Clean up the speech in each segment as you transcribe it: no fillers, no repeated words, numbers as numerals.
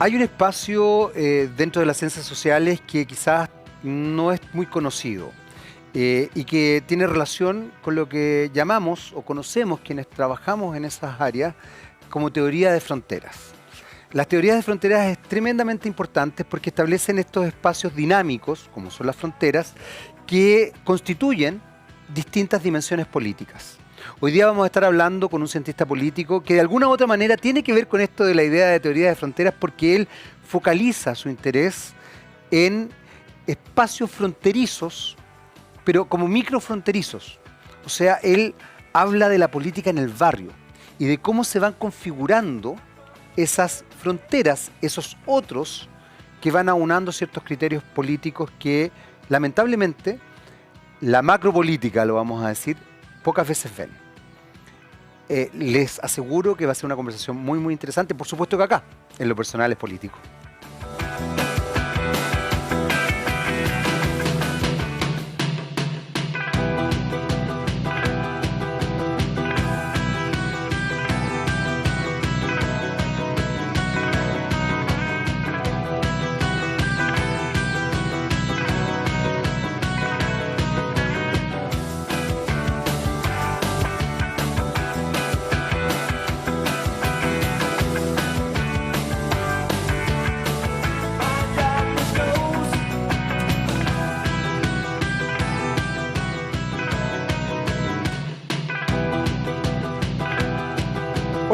Hay un espacio dentro de las ciencias sociales que quizás no es muy conocido y que tiene relación con lo que llamamos o conocemos quienes trabajamos en esas áreas como teoría de fronteras. Las teorías de fronteras es tremendamente importantes porque establecen estos espacios dinámicos, como son las fronteras, que constituyen distintas dimensiones políticas. Hoy día vamos a estar hablando con un cientista político que de alguna u otra manera tiene que ver con esto de la idea de teoría de fronteras porque él focaliza su interés en espacios fronterizos, pero como microfronterizos. O sea, él habla de la política en el barrio y de cómo se van configurando esas fronteras, esos otros que van aunando ciertos criterios políticos que lamentablemente la macropolítica, lo vamos a decir, pocas veces ven. Les aseguro que va a ser una conversación muy interesante. Por supuesto que acá, en lo personal, es político.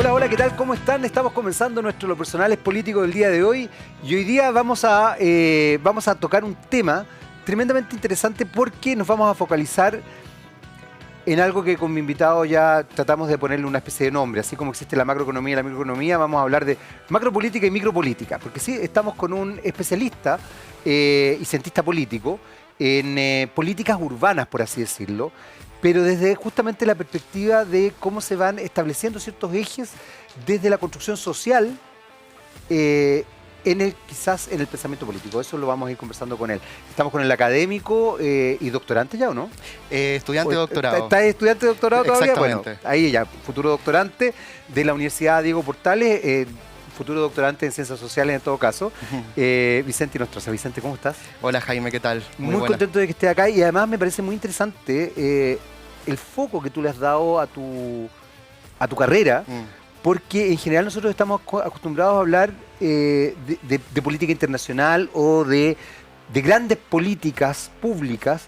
Hola, ¿qué tal? ¿Cómo están? Estamos comenzando nuestro Lo Personal es Político del día de hoy y hoy día vamos a tocar un tema tremendamente interesante porque nos vamos a focalizar en algo que con mi invitado ya tratamos de ponerle una especie de nombre. Así como existe la macroeconomía y la microeconomía, vamos a hablar de macropolítica y micropolítica, porque sí, estamos con un especialista y cientista político en políticas urbanas, por así decirlo, pero desde justamente la perspectiva de cómo se van estableciendo ciertos ejes desde la construcción social quizás en el pensamiento político. Eso lo vamos a ir conversando con él. Estamos con el académico y doctorante ya, ¿o no? Estudiante de doctorado. ¿Estás estudiante de doctorado todavía? Exactamente. Bueno, ahí ya, futuro doctorante de la Universidad Diego Portales, futuro doctorante en Ciencias Sociales en todo caso. Vicente Nostroza. Vicente, ¿cómo estás? Hola Jaime, ¿qué tal? Muy contento de que estés acá y además me parece muy interesante el foco que tú le has dado a tu carrera, porque en general nosotros estamos acostumbrados a hablar de política internacional o de grandes políticas públicas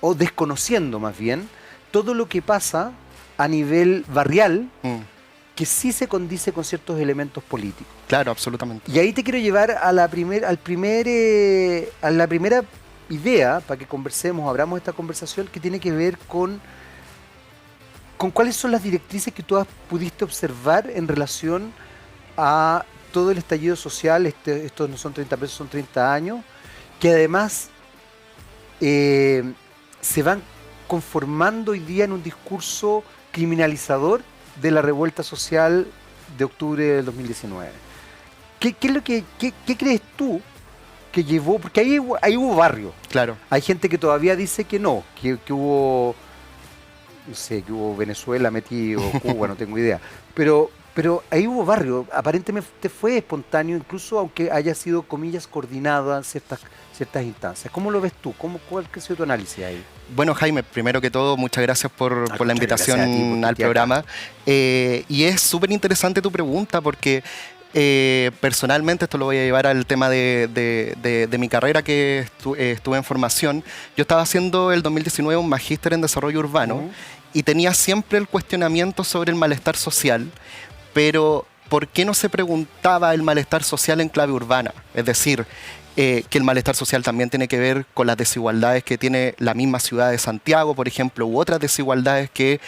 o desconociendo más bien todo lo que pasa a nivel barrial que sí se condice con ciertos elementos políticos. Claro, absolutamente. Y ahí te quiero llevar a la primera idea para que conversemos, abramos esta conversación que tiene que ver con cuáles son las directrices que tú pudiste observar en relación a todo el estallido social. Estos no son 30 pesos, son 30 años, que además se van conformando hoy día en un discurso criminalizador de la revuelta social de octubre del 2019. ¿Qué crees tú que llevó? Porque ahí hubo barrio. Claro. Hay gente que todavía dice que no, que hubo, no sé, que hubo Venezuela metido, Cuba, no tengo idea. Pero ahí hubo barrio. Aparentemente fue espontáneo, incluso aunque haya sido, comillas, coordinado en ciertas instancias. ¿Cómo lo ves tú? ¿Cuál ha sido tu análisis ahí? Bueno, Jaime, primero que todo, muchas gracias por la invitación al programa. Y es súper interesante tu pregunta porque personalmente, esto lo voy a llevar al tema de mi carrera que estuve en formación. Yo estaba haciendo el 2019 un magíster en desarrollo urbano y tenía siempre el cuestionamiento sobre el malestar social, pero ¿por qué no se preguntaba el malestar social en clave urbana? Es decir, que el malestar social también tiene que ver con las desigualdades que tiene la misma ciudad de Santiago, por ejemplo, u otras desigualdades que,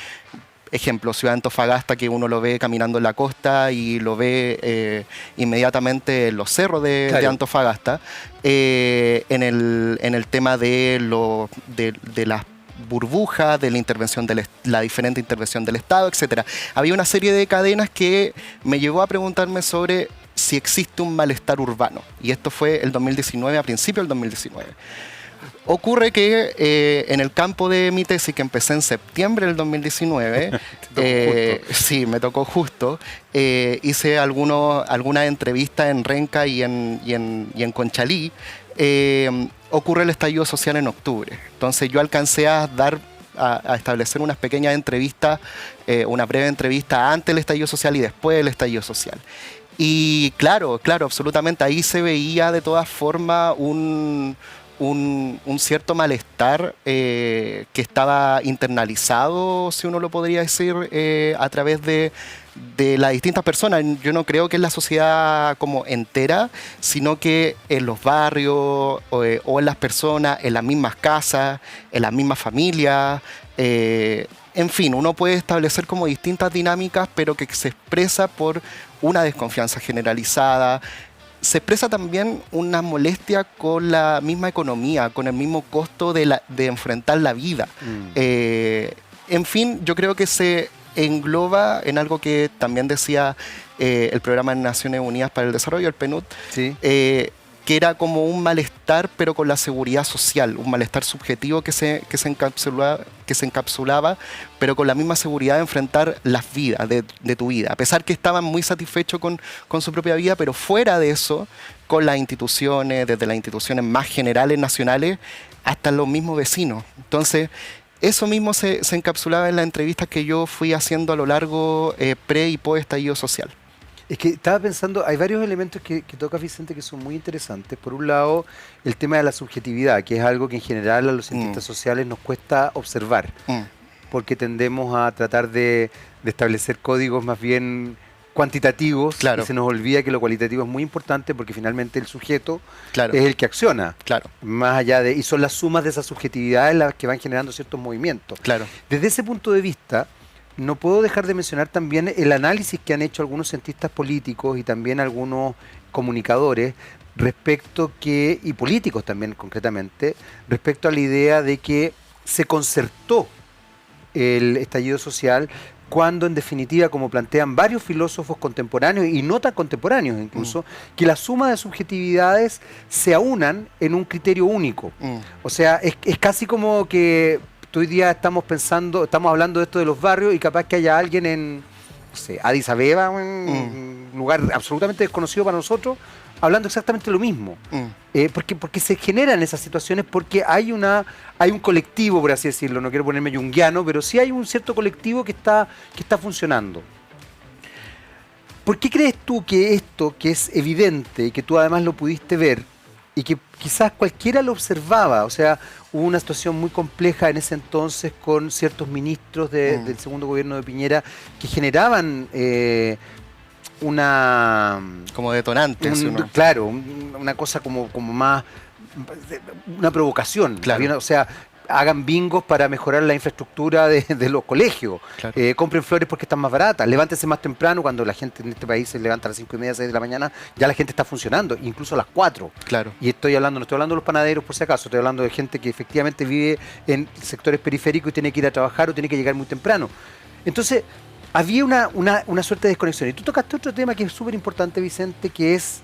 ejemplo, Ciudad de Antofagasta, que uno lo ve caminando en la costa y lo ve inmediatamente en los cerros de Antofagasta, en el tema de las burbujas, de la intervención la diferente intervención del Estado, etc. Había una serie de cadenas que me llevó a preguntarme sobre si existe un malestar urbano. Y esto fue el 2019, a principios del 2019. ocurre que en el campo de mi tesis, que empecé en septiembre del 2019, sí, me tocó justo, hice algunas entrevistas en Renca y en Conchalí, ocurre el estallido social en octubre. Entonces yo alcancé a establecer unas pequeñas entrevistas, una breve entrevista antes del estallido social y después del estallido social. Y claro, absolutamente, ahí se veía de todas formas un cierto malestar que estaba internalizado, si uno lo podría decir, a través de las distintas personas. Yo no creo que en la sociedad como entera, sino que en los barrios o en las personas, en las mismas casas, en las mismas familias. En fin, uno puede establecer como distintas dinámicas, pero que se expresa por una desconfianza generalizada. Se expresa también una molestia con la misma economía, con el mismo costo de enfrentar la vida. En fin, yo creo que se engloba en algo que también decía el Programa de Naciones Unidas para el Desarrollo, el PNUD, sí, que era como un malestar, pero con la seguridad social, un malestar subjetivo que se encapsulaba, pero con la misma seguridad de enfrentar las vidas, de tu vida. A pesar que estaban muy satisfechos con su propia vida, pero fuera de eso, con las instituciones, desde las instituciones más generales, nacionales, hasta los mismos vecinos. Entonces, eso mismo se encapsulaba en las entrevistas que yo fui haciendo a lo largo pre y post estallido social. Es que estaba pensando, hay varios elementos que toca Vicente que son muy interesantes. Por un lado, el tema de la subjetividad, que es algo que en general a los cientistas sociales nos cuesta observar, porque tendemos a tratar de establecer códigos más bien cuantitativos, y se nos olvida que lo cualitativo es muy importante porque finalmente el sujeto es el que acciona, más allá de, y son las sumas de esas subjetividades las que van generando ciertos movimientos. Desde ese punto de vista, no puedo dejar de mencionar también el análisis que han hecho algunos cientistas políticos y también algunos comunicadores y políticos también concretamente, respecto a la idea de que se concertó el estallido social cuando en definitiva, como plantean varios filósofos contemporáneos y no tan contemporáneos incluso, que la suma de subjetividades se aunan en un criterio único. O sea, es casi como que hoy día estamos hablando de esto de los barrios y capaz que haya alguien en, no sé, Addis Abeba, un lugar absolutamente desconocido para nosotros, hablando exactamente lo mismo. Porque se generan esas situaciones porque hay un colectivo, por así decirlo, no quiero ponerme junguiano, pero sí hay un cierto colectivo que está funcionando. ¿Por qué crees tú que esto, que es evidente y que tú además lo pudiste ver, y que quizás cualquiera lo observaba? O sea, hubo una situación muy compleja en ese entonces con ciertos ministros del segundo gobierno de Piñera que generaban como detonantes. Claro, una cosa como más, una provocación. O sea, hagan bingos para mejorar la infraestructura de los colegios, compren flores porque están más baratas, levántense más temprano. Cuando la gente en este país se levanta a las 5:30, 6 de la mañana, ya la gente está funcionando, incluso a las 4. Y no estoy hablando de los panaderos por si acaso, estoy hablando de gente que efectivamente vive en sectores periféricos y tiene que ir a trabajar o tiene que llegar muy temprano. Entonces, había una suerte de desconexión. Y tú tocaste otro tema que es súper importante, Vicente, que es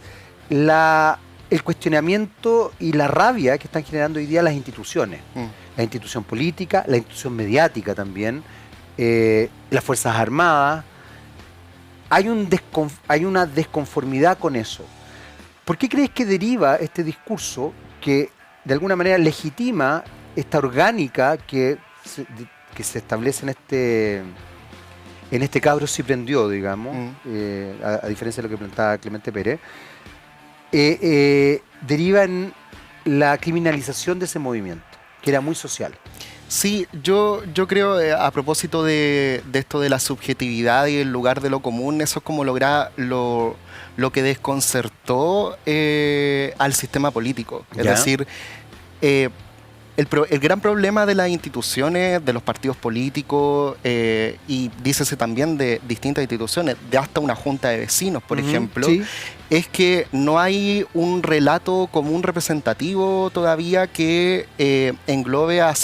el cuestionamiento y la rabia que están generando hoy día las instituciones. La institución política, la institución mediática también, las Fuerzas Armadas. Hay una desconformidad con eso. ¿Por qué crees que deriva este discurso que de alguna manera legitima esta orgánica que se establece en este cabro sí prendió, digamos, a diferencia de lo que planteaba Clemente Pérez, deriva en la criminalización de ese movimiento, que era muy social? Sí, yo creo, a propósito de esto de la subjetividad y el lugar de lo común, eso es como lograr lo que desconcertó al sistema político. Es decir, el gran problema de las instituciones, de los partidos políticos, y dícese también de distintas instituciones, de hasta una junta de vecinos, por ejemplo, es que no hay un relato común representativo todavía que englobe a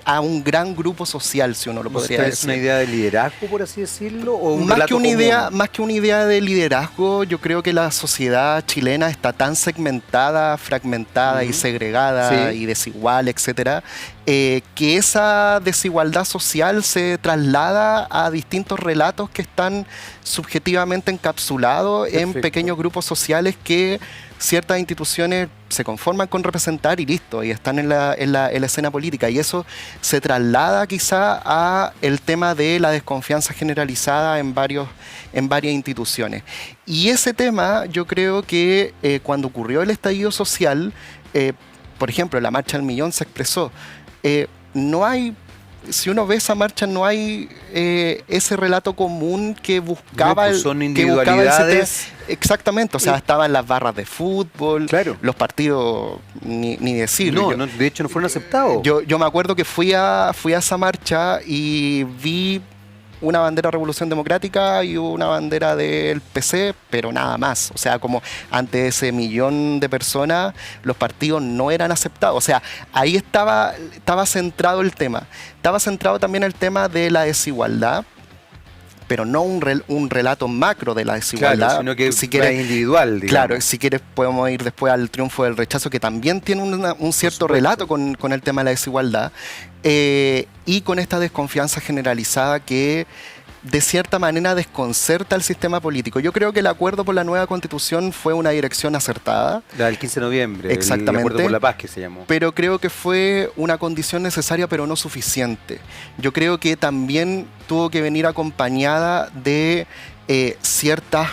a un gran grupo social, si uno lo podría decir. ¿Es una idea de liderazgo, por así decirlo? ¿O un más relato que una idea de liderazgo, yo creo que la sociedad chilena está tan segmentada, fragmentada y segregada y desigual, etcétera, que esa desigualdad social se traslada a distintos relatos que están subjetivamente encapsulados en pequeños grupos sociales que ciertas instituciones se conforman con representar y listo, y están en la escena política. Y eso se traslada quizá a el tema de la desconfianza generalizada en varias instituciones. Y ese tema, yo creo que cuando ocurrió el estallido social, por ejemplo, la Marcha del Millón se expresó. No hay... Si uno ve esa marcha, no hay ese relato común que buscaba... No, pues son individualidades. Exactamente, o sea, estaban las barras de fútbol, los partidos, ni decirlo. No, de hecho no fueron aceptados. Yo me acuerdo que fui a esa marcha y vi una bandera de Revolución Democrática y una bandera del PC, pero nada más. O sea, como ante ese millón de personas, los partidos no eran aceptados. O sea, ahí estaba centrado el tema. Estaba centrado también el tema de la desigualdad, pero no un relato macro de la desigualdad, claro, sino que si quieres, individual. Digamos. Claro, si quieres podemos ir después al triunfo del rechazo, que también tiene un cierto relato con el tema de la desigualdad, y con esta desconfianza generalizada que de cierta manera desconcerta el sistema político. Yo creo que el acuerdo por la nueva Constitución fue una dirección acertada. La del 15 de noviembre, exactamente, el acuerdo por la paz que se llamó. Pero creo que fue una condición necesaria, pero no suficiente. Yo creo que también tuvo que venir acompañada de ciertas...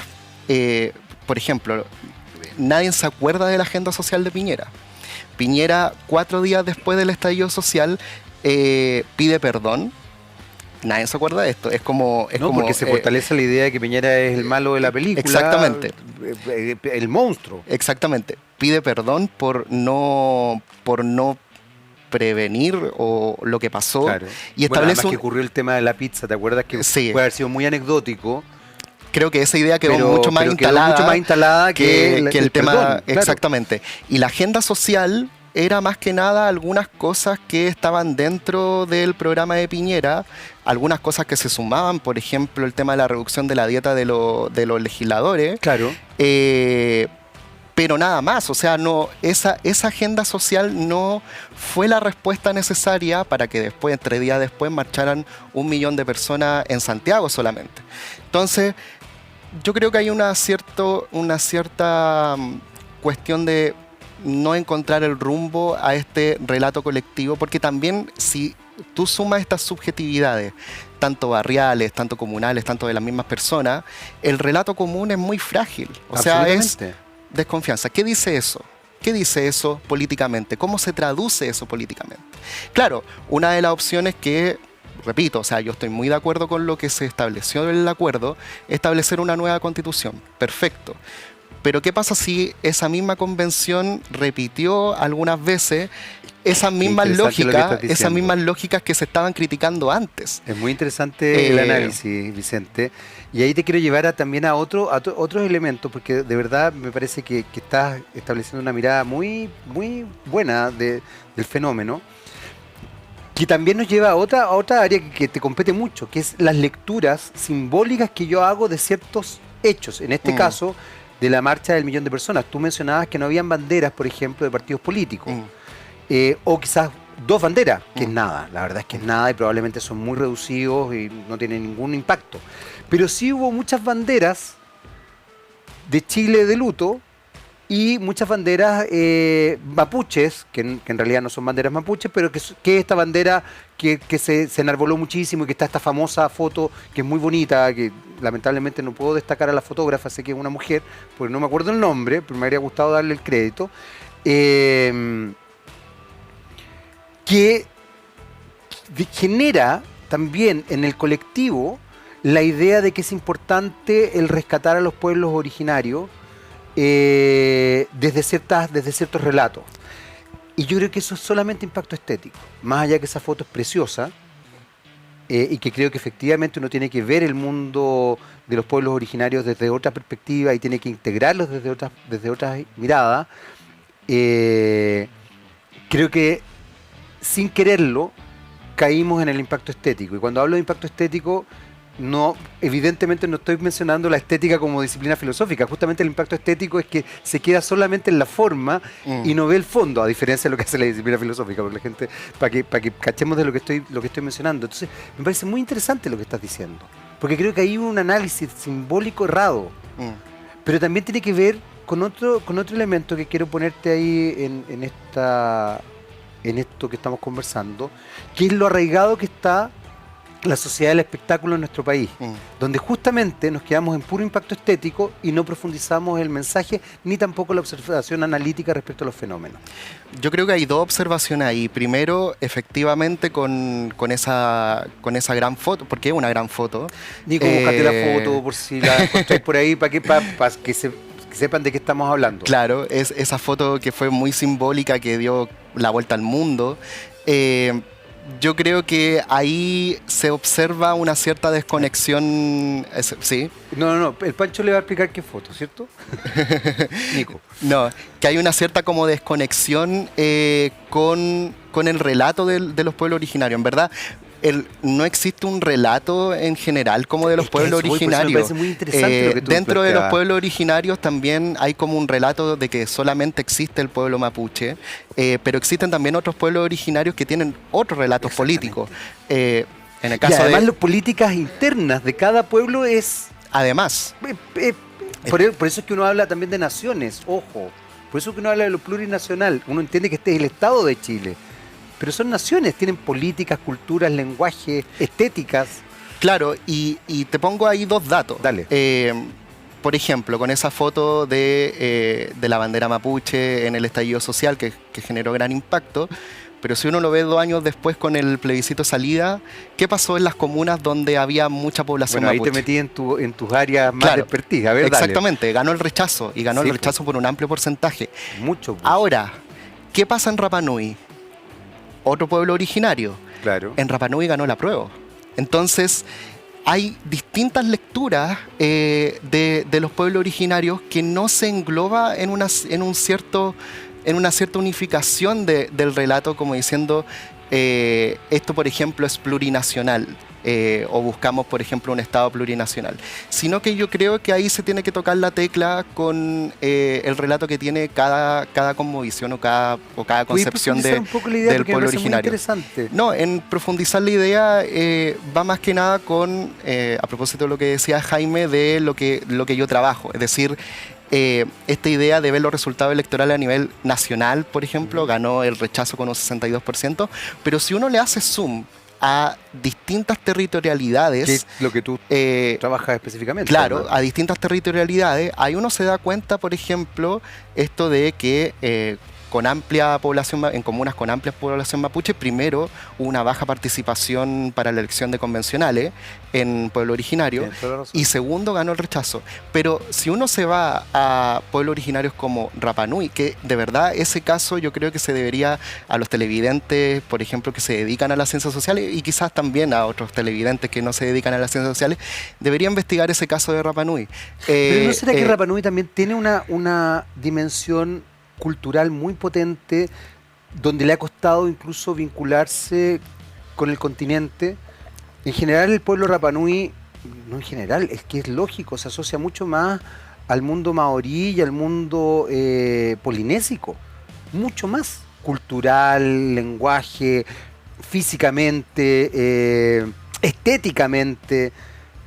por ejemplo, nadie se acuerda de la agenda social de Piñera. Piñera, 4 días después del estallido social, pide perdón. Nadie se acuerda de esto. Es como... porque se fortalece la idea de que Piñera es el malo de la película. Exactamente. El monstruo. Exactamente. Pide perdón por no prevenir o lo que pasó. Claro. Y establece que ocurrió el tema de la pizza, ¿te acuerdas? Que puede haber sido muy anecdótico. Creo que esa idea quedó mucho más instalada que el tema. Perdón, claro. Exactamente. Y la agenda social era más que nada algunas cosas que estaban dentro del programa de Piñera, algunas cosas que se sumaban, por ejemplo, el tema de la reducción de la dieta de los legisladores. Claro. Pero nada más, o sea, no, esa agenda social no fue la respuesta necesaria para que después, 3 días después, marcharan 1 millón de personas en Santiago solamente. Entonces, yo creo que hay una cierta cuestión de no encontrar el rumbo a este relato colectivo, porque también si tú sumas estas subjetividades, tanto barriales, tanto comunales, tanto de las mismas personas, el relato común es muy frágil. O sea, es desconfianza. ¿Qué dice eso? ¿Qué dice eso políticamente? ¿Cómo se traduce eso políticamente? Claro, una de las opciones que, repito, o sea, yo estoy muy de acuerdo con lo que se estableció en el acuerdo, establecer una nueva constitución. Perfecto. Pero ¿qué pasa si esa misma convención repitió algunas veces esas mismas lógicas que se estaban criticando antes? Es muy interesante el análisis, Vicente. Y ahí te quiero llevar también a otros elementos, porque de verdad me parece que estás estableciendo una mirada muy, muy buena del fenómeno, que también nos lleva a otra área que te compete mucho, que es las lecturas simbólicas que yo hago de ciertos hechos. En este caso, de la marcha del 1 millón de personas. Tú mencionabas que no habían banderas, por ejemplo, de partidos políticos. O quizás 2 banderas, que es nada. La verdad es que es nada y probablemente son muy reducidos y no tienen ningún impacto. Pero sí hubo muchas banderas de Chile de luto y muchas banderas mapuches, que en realidad no son banderas mapuches, pero que esta bandera que se enarboló muchísimo y que está esta famosa foto que es muy bonita, que lamentablemente no puedo destacar a la fotógrafa, sé que es una mujer, porque no me acuerdo el nombre, pero me habría gustado darle el crédito, que genera también en el colectivo la idea de que es importante el rescatar a los pueblos originarios desde ciertos relatos. Y yo creo que eso es solamente impacto estético, más allá que esa foto es preciosa, y que creo que efectivamente uno tiene que ver el mundo de los pueblos originarios desde otra perspectiva y tiene que integrarlos desde otras miradas. Creo que sin quererlo caímos en el impacto estético. Y cuando hablo de impacto estético, no, evidentemente no estoy mencionando la estética como disciplina filosófica. Justamente el impacto estético es que se queda solamente en la forma y no ve el fondo, a diferencia de lo que hace la disciplina filosófica, porque la gente, para que cachemos de lo que estoy mencionando. Entonces, me parece muy interesante lo que estás diciendo, porque creo que hay un análisis simbólico errado, pero también tiene que ver con otro elemento que quiero ponerte ahí en esto que estamos conversando, que es lo arraigado que está la sociedad del espectáculo en nuestro país, donde justamente nos quedamos en puro impacto estético y no profundizamos el mensaje ni tampoco la observación analítica respecto a los fenómenos. Yo creo que hay dos observaciones ahí. Primero, efectivamente, con esa gran foto, porque es una gran foto. Nico, búscate la foto por si la encontráis por ahí, para que sepan de qué estamos hablando. Claro, es esa foto que fue muy simbólica, que dio la vuelta al mundo. Yo creo que ahí se observa una cierta desconexión. ¿Sí? No, el Pancho le va a explicar qué foto, ¿cierto? Nico. No, que hay una cierta como desconexión con el relato de los pueblos originarios. En verdad, no existe un relato en general como de los pueblos originarios. Me parece muy interesante lo que tú dentro de los pueblos originarios también hay como un relato de que solamente existe el pueblo mapuche, pero existen también otros pueblos originarios que tienen otros relatos políticos. En el caso y además las políticas internas de cada pueblo es... Además. Por eso es que uno habla también de naciones, ojo. Por eso es que uno habla de lo plurinacional. Uno entiende que este es el Estado de Chile. Pero son naciones, tienen políticas, culturas, lenguaje, estéticas. Claro, y te pongo ahí dos datos. Dale. Por ejemplo, con esa foto de la bandera mapuche en el estallido social que generó gran impacto, pero si uno lo ve 2 años después con el plebiscito salida, ¿qué pasó en las comunas donde había mucha población mapuche? Ahí te metí en tus áreas más de expertise. A ver, exactamente, dale. Ganó el rechazo, y ganó el rechazo por un amplio porcentaje. Mucho. Ahora, ¿qué pasa en Rapa Nui? Otro pueblo originario. Claro. En Rapa Nui ganó la prueba. Entonces, hay distintas lecturas de los pueblos originarios que no se engloba en una cierta unificación del relato, como diciendo, esto, por ejemplo, es plurinacional. O buscamos, por ejemplo, un Estado plurinacional, sino que yo creo que ahí se tiene que tocar la tecla con el relato que tiene cada cosmovisión o cada concepción del pueblo originario. No, en profundizar la idea va más que nada con, a propósito de lo que decía Jaime, de lo que yo trabajo, es decir, esta idea de ver los resultados electorales a nivel nacional, por ejemplo, ganó el rechazo con un 62%, pero si uno le hace zoom a distintas territorialidades. ¿Qué es lo que tú trabajas específicamente? Claro, a distintas territorialidades. Ahí uno se da cuenta, por ejemplo, esto de que con amplia población, en comunas con amplia población mapuche, primero hubo una baja participación para la elección de convencionales en pueblo originario, y segundo ganó el rechazo. Pero si uno se va a pueblos originarios como Rapa Nui, que de verdad ese caso yo creo que se debería a los televidentes, por ejemplo, que se dedican a las ciencias sociales, y quizás también a otros televidentes que no se dedican a las ciencias sociales, debería investigar ese caso de Rapa Nui. Pero ¿no será que Rapa Nui también tiene una dimensión cultural muy potente, donde le ha costado incluso vincularse con el continente? En general el pueblo Rapa Nui, no en general, es que es lógico, se asocia mucho más al mundo maorí y al mundo polinésico, mucho más cultural, lenguaje, físicamente, estéticamente,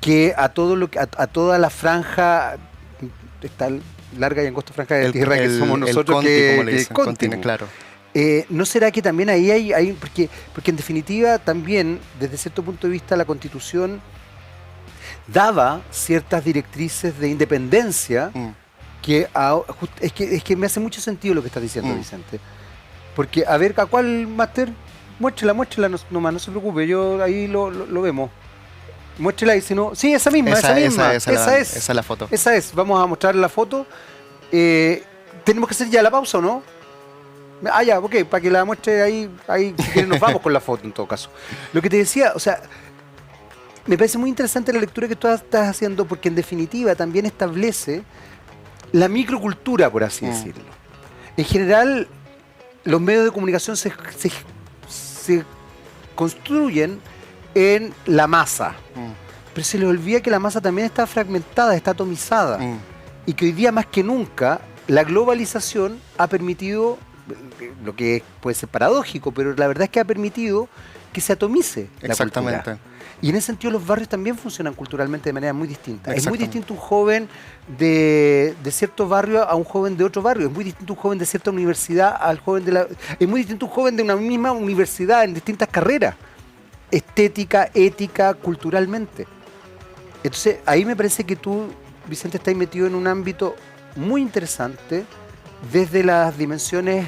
que a toda la franja está larga y angosta franja de tierra que somos nosotros, como le dicen, continente, claro. ¿No será que también ahí hay porque en definitiva también, desde cierto punto de vista, la Constitución daba ciertas directrices de independencia que es que me hace mucho sentido lo que estás diciendo, Vicente. Porque, a ver, ¿a cuál máster? Muéstrela nomás, no se preocupe, yo ahí lo vemos. Muéstrela y si no... Sí, esa misma. Esa es la foto. Esa es. Vamos a mostrar la foto. ¿Tenemos que hacer ya la pausa o no? Ah, ya, ok, para que la muestre ahí si quieren nos vamos con la foto en todo caso. Lo que te decía, o sea, me parece muy interesante la lectura que tú estás haciendo, porque en definitiva también establece la microcultura, por así decirlo. En general, los medios de comunicación se construyen en la masa. Pero se les olvida que la masa también está fragmentada, está atomizada. Y que hoy día más que nunca la globalización ha permitido, lo que puede ser paradójico, pero la verdad es que ha permitido que se atomice la cultura. Y en ese sentido los barrios también funcionan culturalmente de manera muy distinta. Es muy distinto un joven de cierto barrio a un joven de otro barrio. Es muy distinto un joven de cierta universidad al joven de la... Es muy distinto un joven de una misma universidad en distintas carreras. Estética, ética, culturalmente. Entonces, ahí me parece que tú, Vicente, estás metido en un ámbito muy interesante desde las dimensiones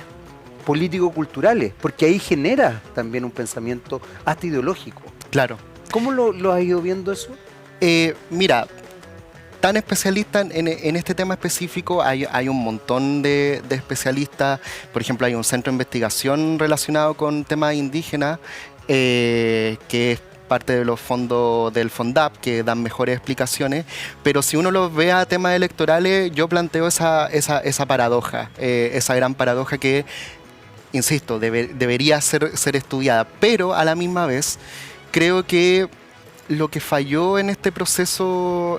político-culturales, porque ahí genera también un pensamiento hasta ideológico. Claro. ¿Cómo lo has ido viendo eso? Mira, tan especialista en este tema específico, hay un montón de especialistas. Por ejemplo, hay un centro de investigación relacionado con temas indígenas, que es parte de los fondos del FONDAP, que dan mejores explicaciones, pero si uno los ve a temas electorales, yo planteo esa paradoja, esa gran paradoja que, insisto, debería ser estudiada, pero a la misma vez creo que lo que falló en este proceso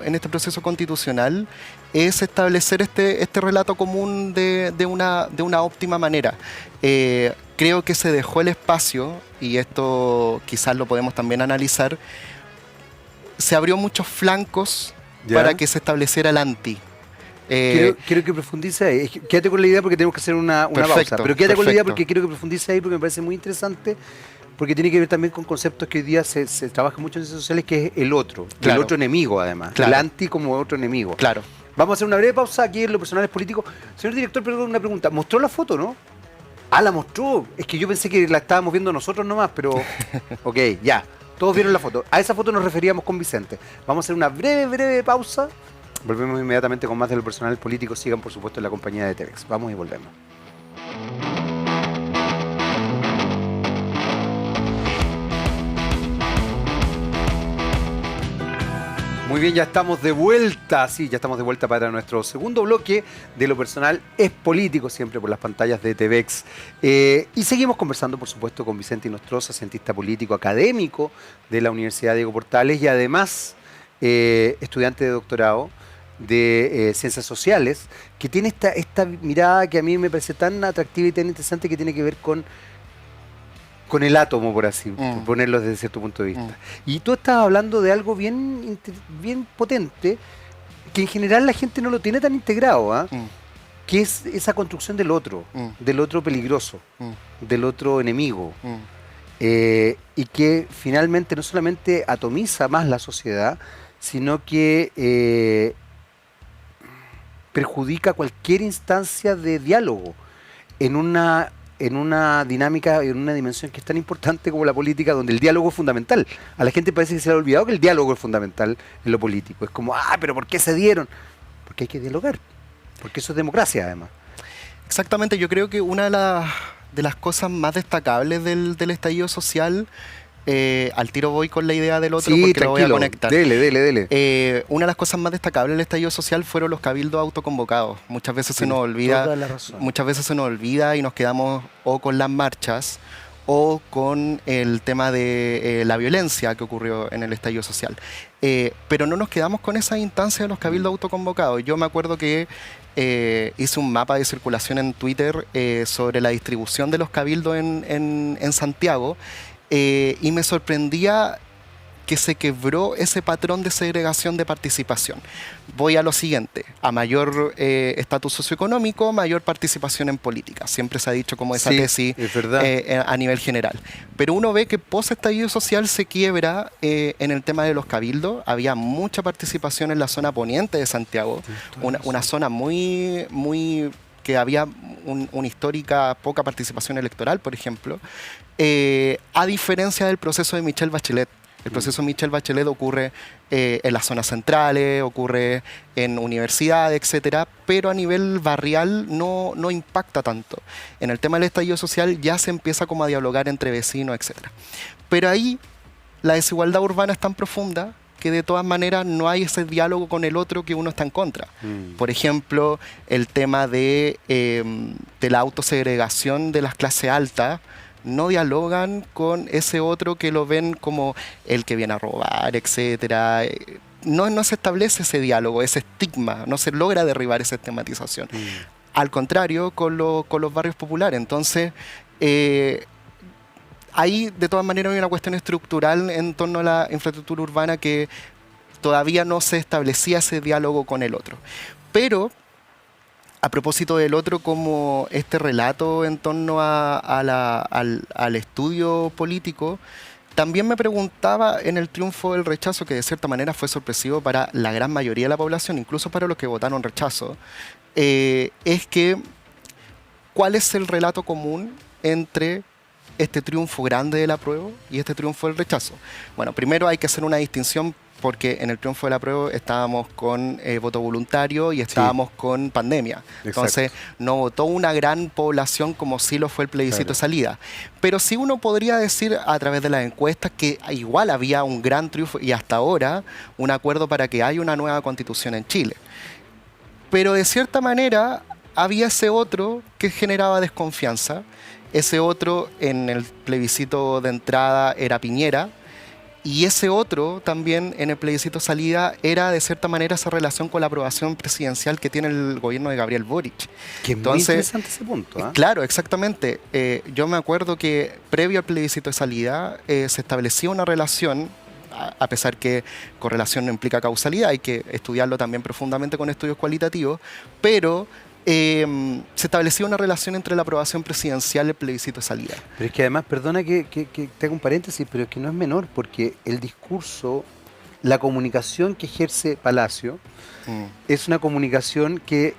constitucional es establecer este relato común de una óptima manera. Creo que se dejó el espacio, y esto quizás lo podemos también analizar, se abrió muchos flancos para que se estableciera el anti. Quiero que profundice ahí. Quédate con la idea porque tenemos que hacer una pausa. Pero quédate con la idea porque quiero que profundice ahí porque me parece muy interesante, porque tiene que ver también con conceptos que hoy día se trabaja mucho en ciencias sociales, que es el otro. Claro. El otro enemigo, además. Claro. El anti como otro enemigo. Claro. Vamos a hacer una breve pausa aquí en Lo Personal es Político. Señor director, perdón, una pregunta. ¿Mostró la foto, no? Ah, la mostró. Es que yo pensé que la estábamos viendo nosotros nomás, pero... Ok, ya. Todos vieron la foto. A esa foto nos referíamos con Vicente. Vamos a hacer una breve pausa. Volvemos inmediatamente con más de Lo Personal es Político. Sigan, por supuesto, en la compañía de TVX. Vamos y volvemos. Muy bien, ya estamos de vuelta. Sí, ya estamos de vuelta para nuestro segundo bloque de Lo Personal es Político, siempre por las pantallas de TVX. Y seguimos conversando, por supuesto, con Vicente Inostroza, cientista político académico de la Universidad Diego Portales y además estudiante de doctorado de Ciencias Sociales, que tiene esta mirada que a mí me parece tan atractiva y tan interesante, que tiene que ver con el átomo, por así por ponerlo desde cierto punto de vista. Y tú estás hablando de algo bien potente, que en general la gente no lo tiene tan integrado, que es esa construcción del otro peligroso, del otro enemigo, y que finalmente no solamente atomiza más la sociedad, sino que perjudica cualquier instancia de diálogo en una dinámica y en una dimensión que es tan importante como la política, donde el diálogo es fundamental. A la gente parece que se le ha olvidado que el diálogo es fundamental en lo político. Es como, pero ¿por qué se dieron? Porque hay que dialogar, porque eso es democracia, además. Exactamente, yo creo que una de las cosas más destacables del estallido social, al tiro voy con la idea del otro, porque lo voy a conectar. Dele. Una de las cosas más destacables del estallido social fueron los cabildos autoconvocados. Muchas veces se nos olvida y nos quedamos o con las marchas o con el tema de la violencia que ocurrió en el estallido social. Pero no nos quedamos con esa instancia de los cabildos autoconvocados. Yo me acuerdo que hice un mapa de circulación en Twitter sobre la distribución de los cabildos en Santiago, y me sorprendía que se quebró ese patrón de segregación de participación. Voy a lo siguiente: a mayor estatus socioeconómico, mayor participación en política. Siempre se ha dicho como esa tesis a nivel general. Pero uno ve que post-estallido social se quiebra en el tema de los cabildos. Había mucha participación en la zona poniente de Santiago, una zona muy que había una histórica poca participación electoral, por ejemplo, a diferencia del proceso de Michelle Bachelet. El proceso de Michelle Bachelet ocurre en las zonas centrales, ocurre en universidades, etcétera, pero a nivel barrial no impacta tanto. En el tema del estallido social ya se empieza como a dialogar entre vecinos, etcétera. Pero ahí la desigualdad urbana es tan profunda que de todas maneras no hay ese diálogo con el otro que uno está en contra. Por ejemplo, el tema de la autosegregación de las clases altas no dialogan con ese otro que lo ven como el que viene a robar, etcétera. No se establece ese diálogo, ese estigma, no se logra derribar esa estigmatización. Al contrario, con los barrios populares. Entonces, ahí de todas maneras hay una cuestión estructural en torno a la infraestructura urbana que todavía no se establecía ese diálogo con el otro. Pero, a propósito del otro, como este relato en torno al estudio político, también me preguntaba en el triunfo del rechazo, que de cierta manera fue sorpresivo para la gran mayoría de la población, incluso para los que votaron rechazo, es que ¿cuál es el relato común entre este triunfo grande del apruebo y este triunfo del rechazo? Bueno, primero hay que hacer una distinción porque en el triunfo del apruebo estábamos con voto voluntario y estábamos con pandemia. Exacto. Entonces no votó una gran población como sí lo fue el plebiscito de salida. Pero sí uno podría decir a través de las encuestas que igual había un gran triunfo y hasta ahora un acuerdo para que haya una nueva constitución en Chile. Pero de cierta manera había ese otro que generaba desconfianza. Ese otro en el plebiscito de entrada era Piñera. Y ese otro también en el plebiscito salida era de cierta manera esa relación con la aprobación presidencial que tiene el gobierno de Gabriel Boric. Que es muy interesante ese punto. Claro, exactamente. Yo me acuerdo que previo al plebiscito de salida se establecía una relación, a pesar que correlación no implica causalidad, hay que estudiarlo también profundamente con estudios cualitativos, pero se establecía una relación entre la aprobación presidencial y el plebiscito de salida. Pero es que además, perdona que te haga un paréntesis, pero es que no es menor, porque el discurso, la comunicación que ejerce Palacio es una comunicación que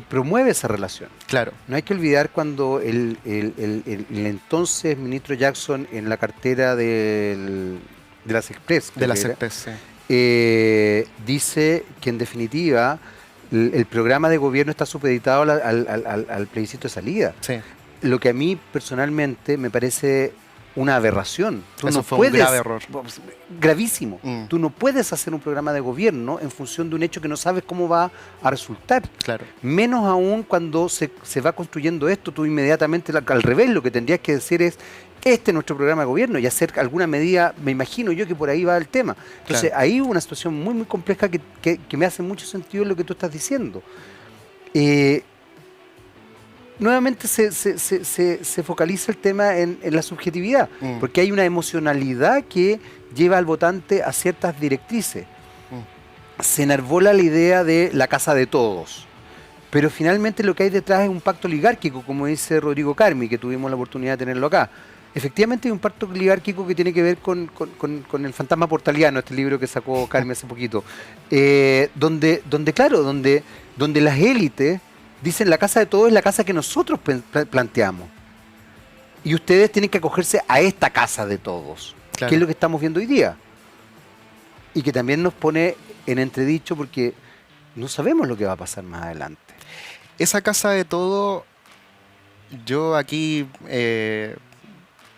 promueve esa relación. Claro. No hay que olvidar cuando el entonces ministro Jackson en la cartera de las Express, dice que en definitiva el programa de gobierno está supeditado al plebiscito de salida. Sí. Lo que a mí personalmente me parece una aberración. Eso fue un grave error. Gravísimo. Tú no puedes hacer un programa de gobierno en función de un hecho que no sabes cómo va a resultar. Claro. Menos aún cuando se va construyendo esto, tú inmediatamente al revés, lo que tendrías que decir es: este es nuestro programa de gobierno, y hacer alguna medida, me imagino yo que por ahí va el tema. Entonces, claro, ahí hubo una situación muy, muy compleja que me hace mucho sentido lo que tú estás diciendo. Nuevamente se focaliza el tema en la subjetividad, porque hay una emocionalidad que lleva al votante a ciertas directrices. Se enarbola la idea de la casa de todos. Pero finalmente lo que hay detrás es un pacto oligárquico, como dice Rodrigo Carmi, que tuvimos la oportunidad de tenerlo acá. Efectivamente hay un pacto oligárquico que tiene que ver con el fantasma portaliano, este libro que sacó Carmi hace poquito, donde las élites dicen: la casa de todos es la casa que nosotros planteamos. Y ustedes tienen que acogerse a esta casa de todos, claro, que es lo que estamos viendo hoy día. Y que también nos pone en entredicho porque no sabemos lo que va a pasar más adelante. Esa casa de todo, yo aquí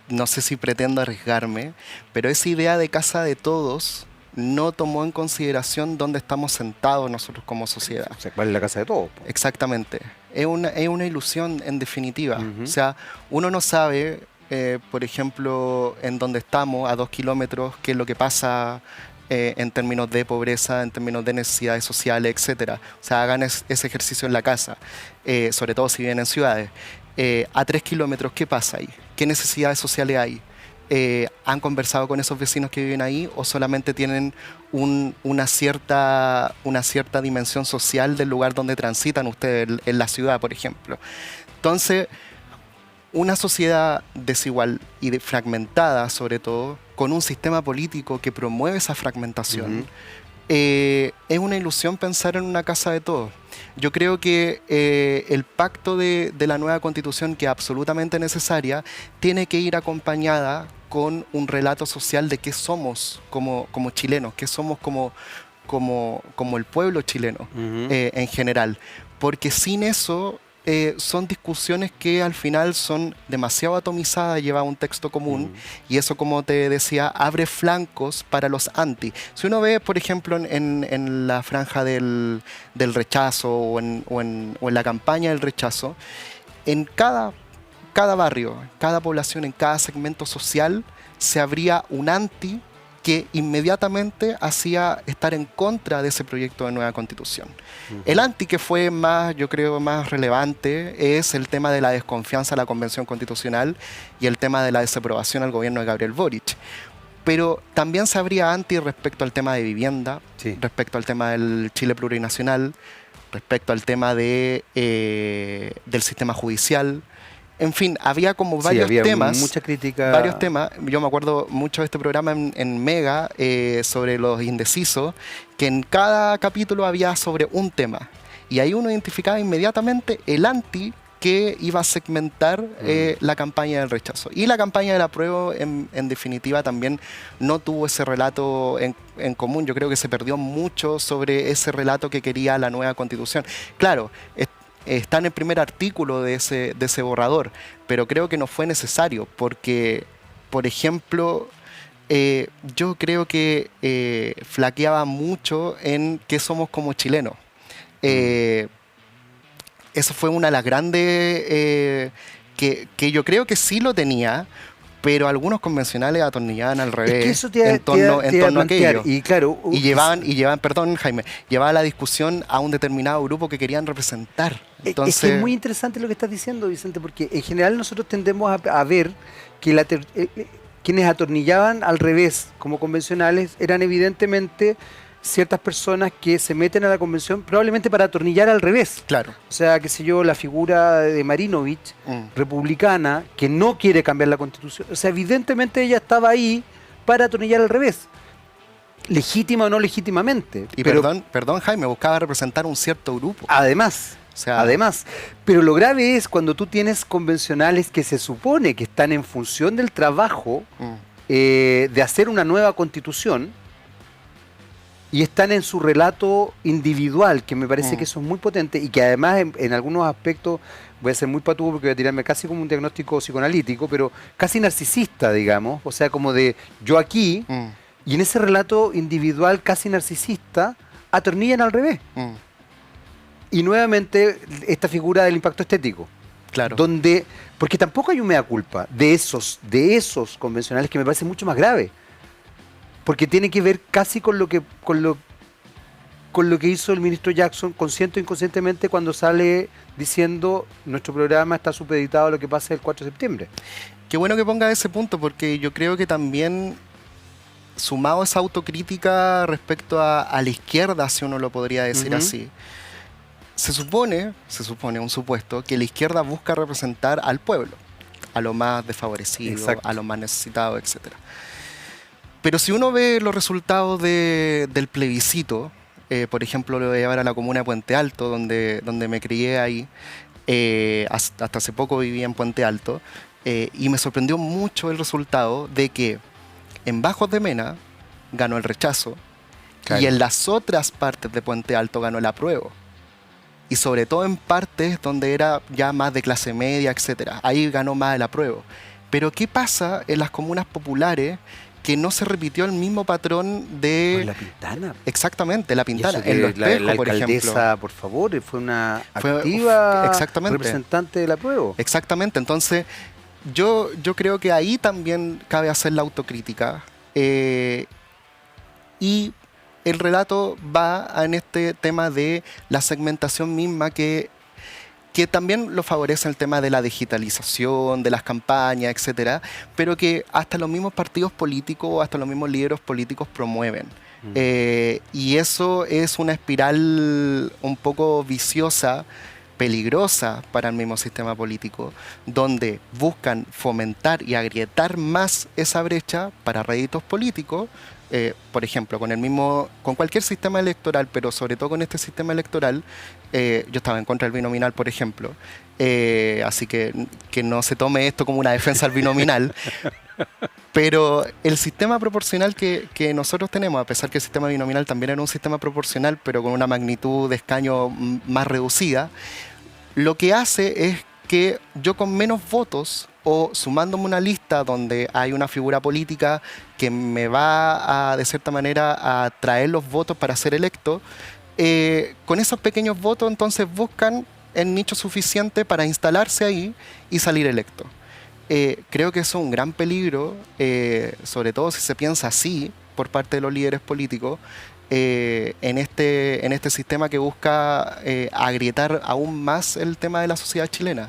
no sé si pretendo arriesgarme, pero esa idea de casa de todos no tomó en consideración dónde estamos sentados nosotros como sociedad. O sea, ¿cuál es la casa de todos? Exactamente. Es una ilusión en definitiva. O sea, uno no sabe, por ejemplo, en dónde estamos, a 2 kilómetros, qué es lo que pasa en términos de pobreza, en términos de necesidades sociales, etcétera. O sea, hagan ese ejercicio en la casa, sobre todo si viven en ciudades. A 3 kilómetros, ¿qué pasa ahí? ¿Qué necesidades sociales hay? ¿Han conversado con esos vecinos que viven ahí o solamente tienen una cierta dimensión social del lugar donde transitan ustedes en la ciudad, por ejemplo? Entonces, una sociedad desigual y fragmentada, sobre todo, con un sistema político que promueve esa fragmentación, es una ilusión pensar en una casa de todos. Yo creo que el pacto de la nueva Constitución, que es absolutamente necesaria, tiene que ir acompañada con un relato social de qué somos como chilenos, qué somos como el pueblo chileno en general. Porque sin eso son discusiones que al final son demasiado atomizadas, lleva un texto común, y eso, como te decía, abre flancos para los anti. Si uno ve, por ejemplo, en la franja del rechazo o en la campaña del rechazo, en cada cada barrio, en cada población, en cada segmento social, se abría un anti que inmediatamente hacía estar en contra de ese proyecto de nueva constitución. El anti que fue más, yo creo, más relevante es el tema de la desconfianza a la Convención Constitucional y el tema de la desaprobación al gobierno de Gabriel Boric. Pero también se abría anti respecto al tema de vivienda, respecto al tema del Chile plurinacional, respecto al tema del sistema judicial. En fin, había como varios temas. Mucha crítica. Varios temas. Yo me acuerdo mucho de este programa en Mega sobre los indecisos, que en cada capítulo había sobre un tema. Y ahí uno identificaba inmediatamente el anti que iba a segmentar la campaña del rechazo. Y la campaña del apruebo, en definitiva, también no tuvo ese relato en común. Yo creo que se perdió mucho sobre ese relato que quería la nueva Constitución. Claro, está en el primer artículo de ese borrador, pero creo que no fue necesario porque, por ejemplo, yo creo que flaqueaba mucho en qué somos como chilenos. Eso fue una de las grandes que yo creo que sí lo tenía, pero algunos convencionales atornillaban al revés en torno a aquello. Y claro, llevaban, perdón Jaime, llevaba la discusión a un determinado grupo que querían representar. Entonces, es que es muy interesante lo que estás diciendo, Vicente, porque en general nosotros tendemos a ver que quienes atornillaban al revés como convencionales eran evidentemente ciertas personas que se meten a la convención probablemente para atornillar al revés. Claro. O sea, qué sé yo, la figura de Marinovich, republicana, que no quiere cambiar la Constitución. O sea, evidentemente ella estaba ahí para atornillar al revés. Legítima o no legítimamente. Y pero, perdón Jaime, buscaba representar un cierto grupo. Además, pero lo grave es cuando tú tienes convencionales que se supone que están en función del trabajo de hacer una nueva Constitución, y están en su relato individual, que me parece que eso es muy potente y que además en algunos aspectos, voy a ser muy patudo porque voy a tirarme casi como un diagnóstico psicoanalítico, pero casi narcisista, digamos, o sea, como de yo aquí, y en ese relato individual casi narcisista, atornillan al revés. Y nuevamente esta figura del impacto estético. Claro. Donde, porque tampoco hay un mea culpa de esos convencionales que me parece mucho más grave. Porque tiene que ver casi con lo que hizo el ministro Jackson, consciente o inconscientemente, cuando sale diciendo nuestro programa está supeditado a lo que pase el 4 de septiembre. Qué bueno que ponga ese punto, porque yo creo que también, sumado a esa autocrítica respecto a la izquierda, si uno lo podría decir así, se supone, un supuesto, que la izquierda busca representar al pueblo, a lo más desfavorecido, a lo más necesitado, etcétera. Pero si uno ve los resultados del plebiscito, por ejemplo, lo voy a llevar a la comuna de Puente Alto, donde me crié ahí, hasta hace poco vivía en Puente Alto, y me sorprendió mucho el resultado de que en Bajos de Mena ganó el rechazo, y en las otras partes de Puente Alto ganó el apruebo. Y sobre todo en partes donde era ya más de clase media, etcétera. Ahí ganó más el apruebo. Pero ¿qué pasa en las comunas populares? Que no se repitió el mismo patrón de... La Pintana. Exactamente, La Pintana. En Lo Espejo, la por alcaldesa, ejemplo. por favor, fue una activa representante del apruebo. Exactamente. Entonces, yo creo que ahí también cabe hacer la autocrítica. Y el relato va en este tema de la segmentación misma que también lo favorece el tema de la digitalización, de las campañas, etcétera, pero que hasta los mismos partidos políticos, hasta los mismos líderes políticos promueven. Y eso es una espiral un poco viciosa, peligrosa para el mismo sistema político, donde buscan fomentar y agrietar más esa brecha para réditos políticos. Por ejemplo, con cualquier sistema electoral, pero sobre todo con este sistema electoral, yo estaba en contra del binominal, por ejemplo, así que no se tome esto como una defensa al binominal, pero el sistema proporcional que nosotros tenemos, a pesar que el sistema binominal también era un sistema proporcional, pero con una magnitud de escaño más reducida, lo que hace es que yo con menos votos o sumándome una lista donde hay una figura política que me va de cierta manera a traer los votos para ser electo, con esos pequeños votos entonces buscan el nicho suficiente para instalarse ahí y salir electo. Creo que eso es un gran peligro, sobre todo si se piensa así por parte de los líderes políticos, en este sistema que busca agrietar aún más el tema de la sociedad chilena.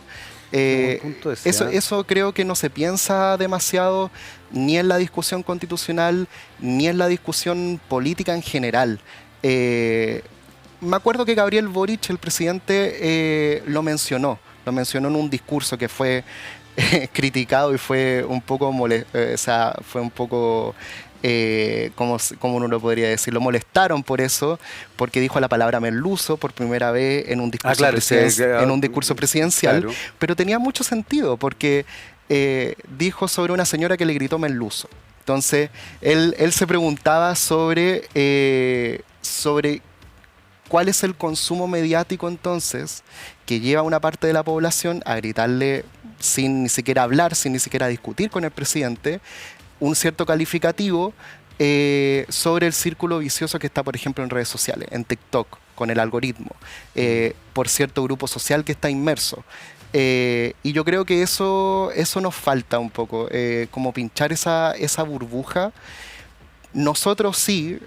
Eso creo que no se piensa demasiado ni en la discusión constitucional ni en la discusión política en general. Me acuerdo que Gabriel Boric, el presidente, lo mencionó en un discurso que fue criticado y fue un poco ¿cómo uno lo podría decir? Lo molestaron por eso, porque dijo la palabra merluzo por primera vez en un discurso presidencial, claro. Pero tenía mucho sentido, porque dijo sobre una señora que le gritó merluzo. Entonces, él se preguntaba sobre cuál es el consumo mediático entonces que lleva a una parte de la población a gritarle sin ni siquiera hablar, sin ni siquiera discutir con el presidente, un cierto calificativo sobre el círculo vicioso que está, por ejemplo, en redes sociales, en TikTok, con el algoritmo, por cierto grupo social que está inmerso. Y yo creo que eso nos falta un poco, como pinchar esa burbuja. Nosotros sí,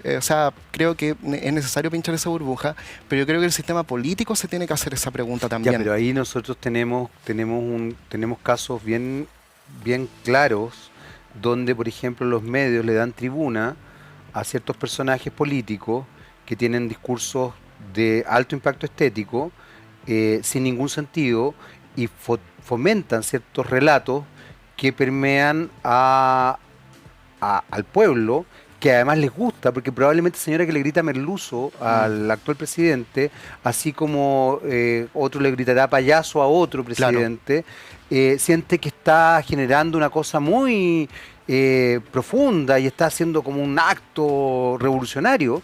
creo que es necesario pinchar esa burbuja, pero yo creo que el sistema político se tiene que hacer esa pregunta también. Ya, pero ahí nosotros tenemos casos bien claros donde, por ejemplo, los medios le dan tribuna a ciertos personajes políticos que tienen discursos de alto impacto estético, sin ningún sentido, y fomentan ciertos relatos que permean al pueblo, que además les gusta, porque probablemente señora que le grita merluzo al actual presidente, así como otro le gritará payaso a otro presidente, claro. Siente que está generando una cosa muy profunda y está haciendo como un acto revolucionario,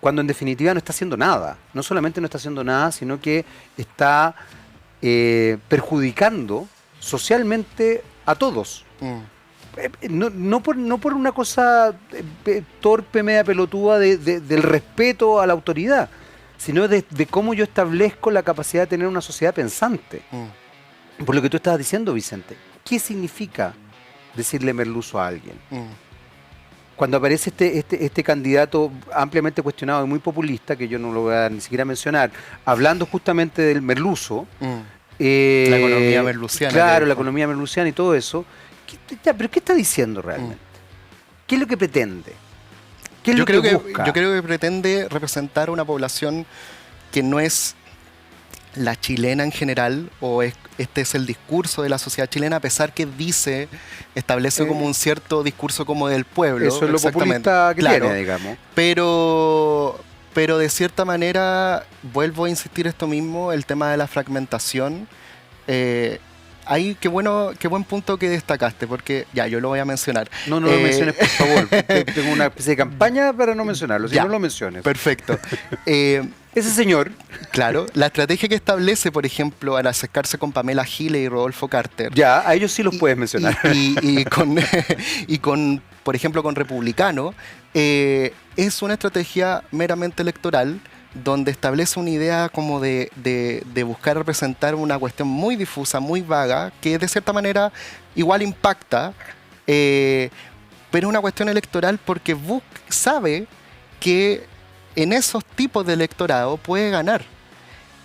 cuando en definitiva no está haciendo nada. No solamente no está haciendo nada, sino que está perjudicando socialmente a todos. No por una cosa torpe, media pelotuda del respeto a la autoridad, sino de cómo yo establezco la capacidad de tener una sociedad pensante. Por lo que tú estabas diciendo, Vicente, ¿qué significa decirle merluzo a alguien? Cuando aparece este candidato ampliamente cuestionado y muy populista, que yo no lo voy a ni siquiera mencionar, hablando justamente del merluzo, la economía merluciana. Claro, la economía merluciana y todo eso. ¿Pero qué está diciendo realmente? ¿Qué es lo que pretende? ¿Qué es lo que busca? Yo creo que pretende representar una población que no es la chilena en general, o este es el discurso de la sociedad chilena, a pesar que establece como un cierto discurso como del pueblo. Eso es lo populista que tiene, digamos. Pero de cierta manera, vuelvo a insistir esto mismo, el tema de la fragmentación. Ahí, qué buen punto que destacaste, porque ya, yo lo voy a mencionar. No lo menciones, por favor. Tengo una especie de campaña para no mencionarlo, si no lo menciones. Perfecto. Ese señor. Claro, la estrategia que establece, por ejemplo, al acercarse con Pamela Giles y Rodolfo Carter. Ya, a ellos sí los puedes mencionar. Y con, por ejemplo, con Republicano, es una estrategia meramente electoral, donde establece una idea como de buscar representar una cuestión muy difusa, muy vaga, que de cierta manera igual impacta, pero es una cuestión electoral porque sabe que en esos tipos de electorado puede ganar.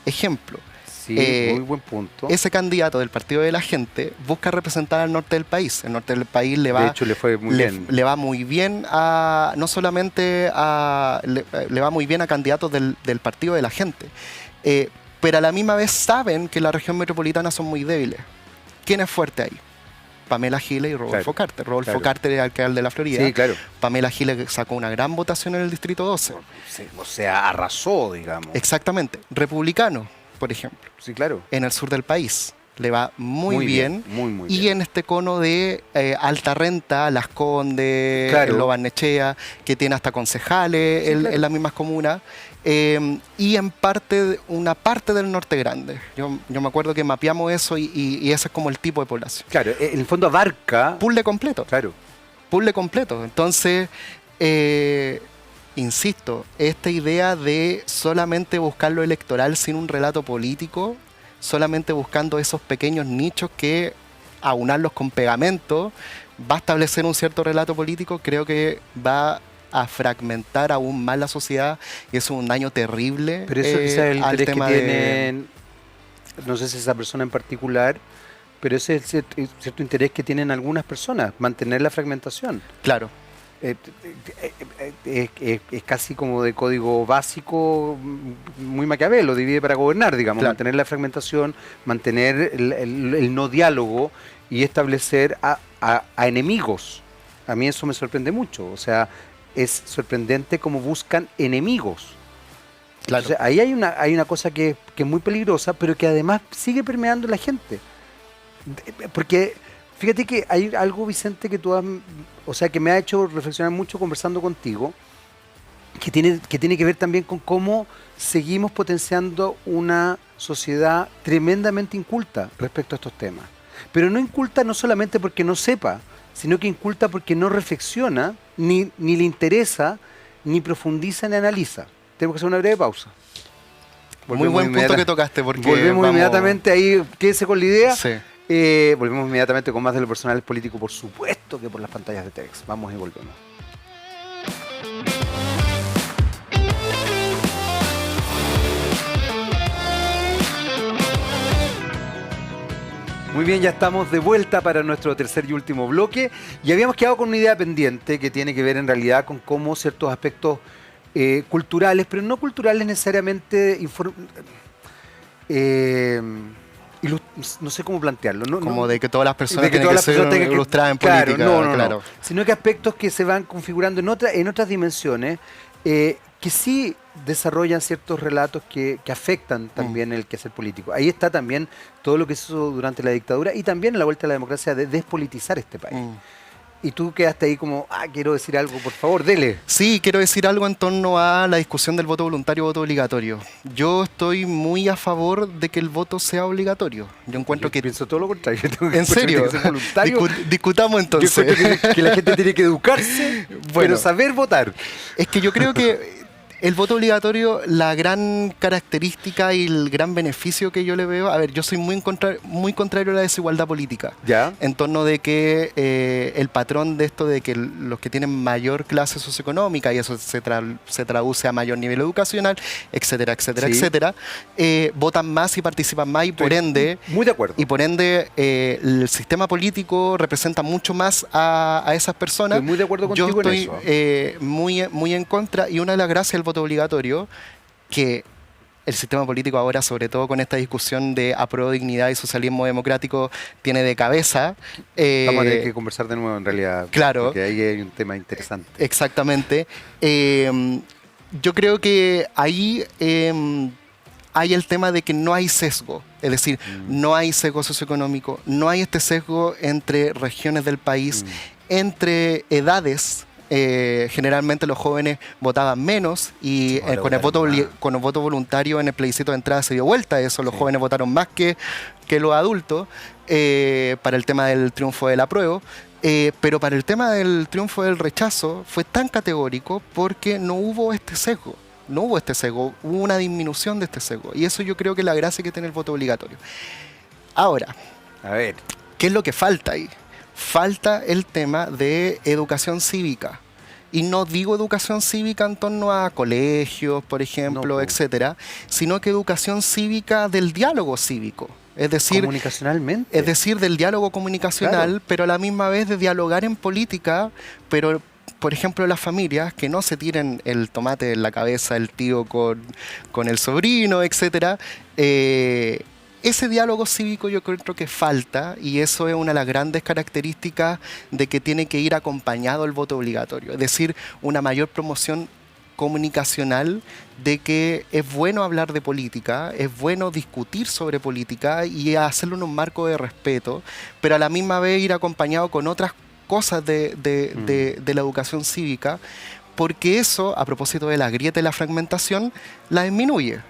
Ejemplo. Sí, muy buen punto. Ese candidato del Partido de la Gente busca representar al norte del país. El norte del país le va... De hecho, le fue muy bien. Le va muy bien a... No solamente a... Le va muy bien a candidatos del Partido de la Gente. Pero a la misma vez saben que la región metropolitana son muy débiles. ¿Quién es fuerte ahí? Pamela Giles y Rodolfo Carter. Rodolfo Carter es alcalde de la Florida. Sí, claro. Pamela Giles sacó una gran votación en el Distrito 12. Sí, o sea, arrasó, digamos. Exactamente. Republicano, por ejemplo. Sí, claro. En el sur del país. Le va muy bien. Muy y bien. En este cono de alta renta, Las Condes, Lo Barnechea, que tiene hasta concejales en las mismas comunas. Y en una parte del norte grande. Yo me acuerdo que mapeamos eso y ese es como el tipo de población. Claro, en el fondo abarca... Puzzle completo. Claro. Puzzle completo. Entonces, insisto, esta idea de solamente buscar lo electoral sin un relato político solamente buscando esos pequeños nichos que aunarlos con pegamento va a establecer un cierto relato político, creo que va a fragmentar aún más la sociedad y eso es un daño terrible. Pero eso quizás es el interés que tienen, no sé si esa persona en particular, pero ese es el cierto interés que tienen algunas personas, mantener la fragmentación. Claro. Es casi como de código básico, muy Maquiavelo, divide para gobernar, digamos, claro. Mantener la fragmentación, mantener el no diálogo y establecer a enemigos. A mí eso me sorprende mucho, o sea, es sorprendente cómo buscan enemigos. Claro. Entonces, ahí hay una cosa que es muy peligrosa, pero que además sigue permeando en la gente. Porque fíjate que hay algo, Vicente, que tú has, o sea, que me ha hecho reflexionar mucho conversando contigo, que tiene que ver también con cómo seguimos potenciando una sociedad tremendamente inculta respecto a estos temas. Pero no inculta no solamente porque no sepa, sino que inculta porque no reflexiona, ni le interesa, ni profundiza, ni analiza. Tenemos que hacer una breve pausa. Muy buen punto que tocaste, porque volvemos inmediatamente ahí, quédese con la idea. Sí. Volvemos inmediatamente con más de lo personal político, por supuesto que por las pantallas de TEDx. Vamos y volvemos. Muy bien, ya estamos de vuelta para nuestro tercer y último bloque. Y habíamos quedado con una idea pendiente que tiene que ver en realidad con cómo ciertos aspectos culturales, pero no culturales necesariamente no sé cómo plantearlo. Como de que todas las personas tienen que ser ilustradas en política. Claro, no. Sino que aspectos que se van configurando en otras dimensiones que sí desarrollan ciertos relatos que afectan también el quehacer político. Ahí está también todo lo que se hizo durante la dictadura y también en la vuelta a la democracia de despolitizar este país. Y tú quedaste ahí como, quiero decir algo, por favor, dele. Sí, quiero decir algo en torno a la discusión del voto voluntario o voto obligatorio. Yo estoy muy a favor de que el voto sea obligatorio. Yo encuentro que... pienso todo lo contrario. ¿En serio? Discutamos entonces. Yo creo que la gente tiene que educarse, pero saber votar. Es que yo creo que el voto obligatorio, la gran característica y el gran beneficio que yo le veo, a ver, yo soy muy contrario a la desigualdad política. ¿Ya? En torno de que el patrón de esto de que los que tienen mayor clase socioeconómica, y eso se traduce a mayor nivel educacional, etcétera, etcétera, etcétera, votan más y participan más y por ende... Muy de acuerdo. Y por ende el sistema político representa mucho más a esas personas. Estoy muy de acuerdo contigo. Yo estoy en eso. Muy en contra, y una de las gracias del voto obligatorio, que el sistema político ahora, sobre todo con esta discusión de apruebo dignidad y socialismo democrático, tiene de cabeza. Vamos a tener que conversar de nuevo en realidad. Claro. Porque ahí hay un tema interesante. Exactamente. Yo creo que ahí hay el tema de que no hay sesgo. Es decir, no hay sesgo socioeconómico, no hay este sesgo entre regiones del país, entre edades. Generalmente los jóvenes votaban menos y con el voto voluntario en el plebiscito de entrada se dio vuelta eso. Los jóvenes votaron más que los adultos para el tema del triunfo del apruebo. Pero para el tema del triunfo del rechazo fue tan categórico porque no hubo este sesgo. No hubo este sesgo, hubo una disminución de este sesgo. Y eso yo creo que es la gracia que tiene el voto obligatorio. Ahora, a ver, ¿qué es lo que falta ahí? Falta el tema de educación cívica. Y no digo educación cívica en torno a colegios, por ejemplo, etcétera, sino que educación cívica del diálogo cívico. Es decir, comunicacionalmente. Es decir, del diálogo comunicacional, claro, pero a la misma vez de dialogar en política, pero, por ejemplo, las familias que no se tiren el tomate en la cabeza el tío con el sobrino, etcétera. Ese diálogo cívico yo creo que falta, y eso es una de las grandes características de que tiene que ir acompañado el voto obligatorio. Es decir, una mayor promoción comunicacional de que es bueno hablar de política, es bueno discutir sobre política y hacerlo en un marco de respeto, pero a la misma vez ir acompañado con otras cosas de la educación cívica, porque eso, a propósito de la grieta y la fragmentación, la disminuye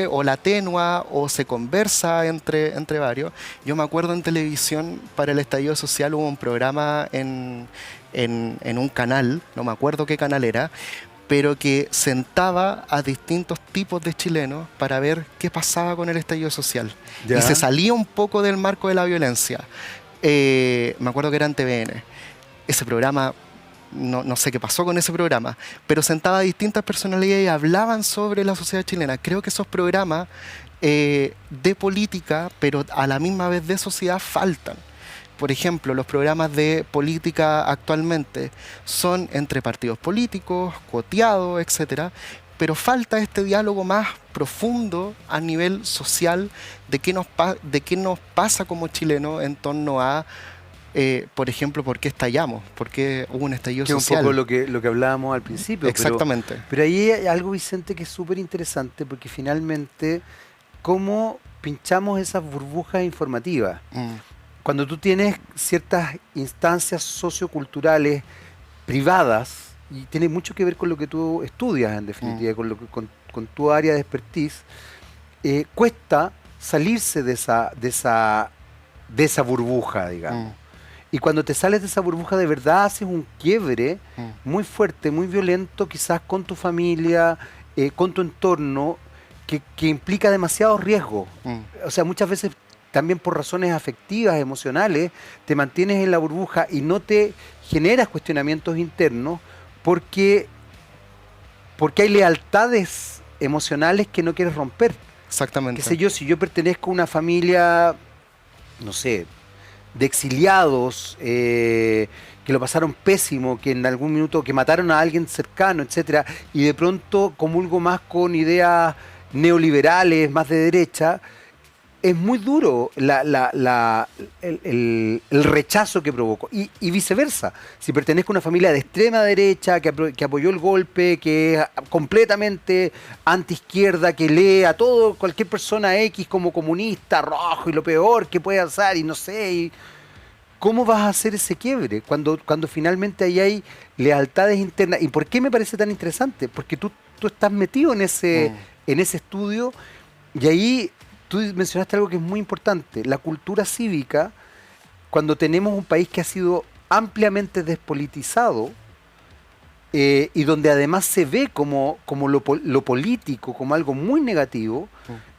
o la atenúa o se conversa entre varios. Yo me acuerdo en televisión para el estallido social hubo un programa en un canal, no me acuerdo qué canal era, pero que sentaba a distintos tipos de chilenos para ver qué pasaba con el estallido social. ¿Ya? Y se salía un poco del marco de la violencia. Me acuerdo que era en TVN. Ese programa, no sé qué pasó con ese programa, pero sentaba a distintas personalidades y hablaban sobre la sociedad chilena. Creo que esos programas de política, pero a la misma vez de sociedad, faltan. Por ejemplo, los programas de política actualmente son entre partidos políticos, cuoteados, etcétera, pero falta este diálogo más profundo a nivel social de qué nos pasa como chilenos en torno a, por ejemplo, por qué estallamos, por qué hubo un estallido que social. Es un poco lo que hablábamos al principio. Exactamente. Pero ahí hay algo, Vicente, que es súper interesante, porque finalmente, ¿cómo pinchamos esas burbujas informativas? Cuando tú tienes ciertas instancias socioculturales privadas, y tiene mucho que ver con lo que tú estudias, en definitiva, con tu área de expertise, cuesta salirse de esa burbuja, digamos. Y cuando te sales de esa burbuja, de verdad haces un quiebre muy fuerte, muy violento, quizás con tu familia, con tu entorno, que implica demasiado riesgo. O sea, muchas veces también por razones afectivas, emocionales, te mantienes en la burbuja y no te generas cuestionamientos internos porque hay lealtades emocionales que no quieres romper. Exactamente. Qué sé yo, si yo pertenezco a una familia, no sé, de exiliados, que lo pasaron pésimo, que en algún minuto, que mataron a alguien cercano, etcétera, y de pronto comulgo más con ideas neoliberales, más de derecha, es muy duro el rechazo que provocó. Y viceversa. Si pertenezco a una familia de extrema derecha, que apoyó el golpe, que es completamente antiizquierda, que lee a cualquier persona X como comunista, rojo y lo peor que puede hacer, y no sé, ¿cómo vas a hacer ese quiebre cuando finalmente ahí hay lealtades internas? ¿Y por qué me parece tan interesante? Porque tú estás metido en ese estudio, y ahí tú mencionaste algo que es muy importante. La cultura cívica, cuando tenemos un país que ha sido ampliamente despolitizado, y donde además se ve como lo político, como algo muy negativo,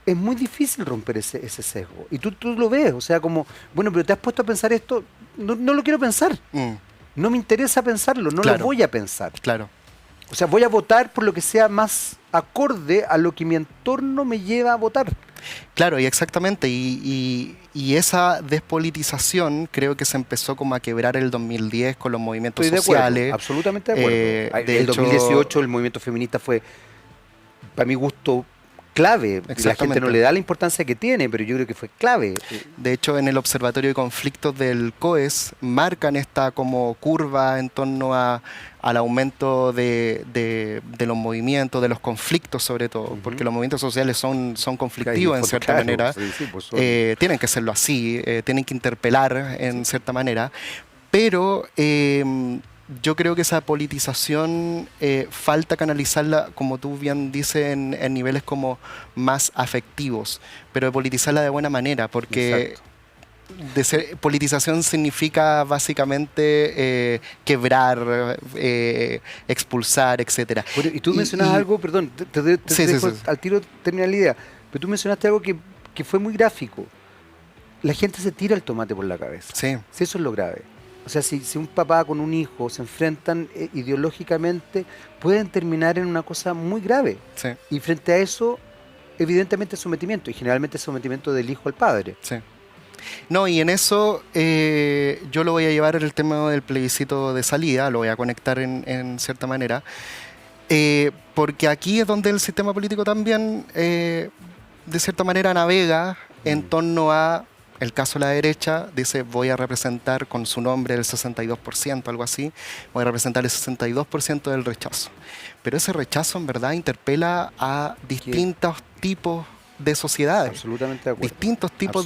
es muy difícil romper ese sesgo. Y tú lo ves, o sea, como, bueno, pero ¿te has puesto a pensar esto? No lo quiero pensar. No me interesa pensarlo, no lo voy a pensar. Claro. O sea, voy a votar por lo que sea más acorde a lo que mi entorno me lleva a votar. Claro, y exactamente. Y esa despolitización creo que se empezó como a quebrar el 2010 con los movimientos sociales. Absolutamente de acuerdo. El 2018 el movimiento feminista fue, para mi gusto, clave. La gente no le da la importancia que tiene, pero yo creo que fue clave. De hecho, en el Observatorio de Conflictos del COES marcan esta como curva en torno al aumento de los movimientos, de los conflictos sobre todo, porque los movimientos sociales son conflictivos en cierta manera. Tienen que serlo así, tienen que interpelar en cierta manera, pero yo creo que esa politización falta canalizarla, como tú bien dices, en niveles como más afectivos, pero de politizarla de buena manera, porque politización significa básicamente quebrar, expulsar, etcétera. Y tú mencionas algo, perdón, te dejo al tiro terminar la idea, pero tú mencionaste algo que fue muy gráfico. La gente se tira el tomate por la cabeza. Sí. Si eso es lo grave. O sea, si un papá con un hijo se enfrentan ideológicamente, pueden terminar en una cosa muy grave. Sí. Y frente a eso, evidentemente sometimiento, y generalmente sometimiento del hijo al padre. Sí. No, y en eso yo lo voy a llevar en el tema del plebiscito de salida, lo voy a conectar en cierta manera, porque aquí es donde el sistema político también, de cierta manera, navega en torno a... El caso de la derecha dice, voy a representar con su nombre el 62%, algo así, voy a representar el 62% del rechazo. Pero ese rechazo en verdad interpela a distintos tipos de sociedades. Absolutamente de acuerdo. Distintos tipos